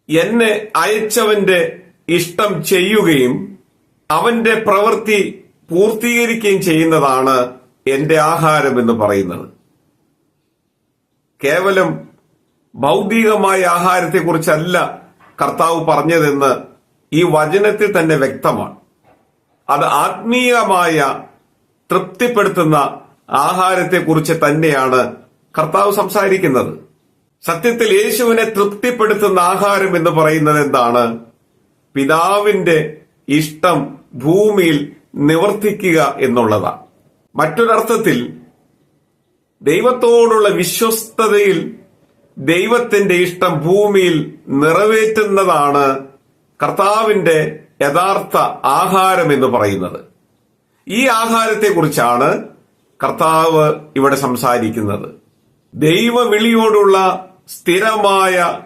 എന്നെ അയച്ചവന്റെ ഇഷ്ടം ചെയ്യുകയും അവന്റെ പ്രവൃത്തി പൂർത്തീകരിക്കുകയും ചെയ്യുന്നതാണ് എന്റെ ആഹാരം എന്ന് പറയുന്നത്. കേവലം ഭൗതികമായ ആഹാരത്തെക്കുറിച്ചല്ല കർത്താവ് പറഞ്ഞതെന്ന് ഈ വചനത്തിൽ തന്നെ വ്യക്തമാണ്. അത് ആത്മീയമായ തൃപ്തിപ്പെടുത്തുന്ന ആഹാരത്തെക്കുറിച്ച് തന്നെയാണ് കർത്താവ് സംസാരിക്കുന്നത്. സത്യത്തിൽ യേശുവിനെ തൃപ്തിപ്പെടുത്തുന്ന ആഹാരം എന്ന് പറയുന്നത് എന്താണ്? പിതാവിന്റെ ഇഷ്ടം ഭൂമിയിൽ നിവർത്തിക്കുക എന്നുള്ളതാണ്. മറ്റൊരർത്ഥത്തിൽ ദൈവത്തോടുള്ള വിശ്വസ്തതയിൽ ദൈവത്തിന്റെ ഇഷ്ടം ഭൂമിയിൽ നിറവേറ്റുന്നതാണ് കർത്താവിന്റെ യഥാർത്ഥ ആഹാരം എന്ന് പറയുന്നത്. ഈ ആഹാരത്തെക്കുറിച്ചാണ് കർത്താവ് ഇവിടെ സംസാരിക്കുന്നത്. ദൈവവിളിയോടുള്ള സ്ഥിരമായ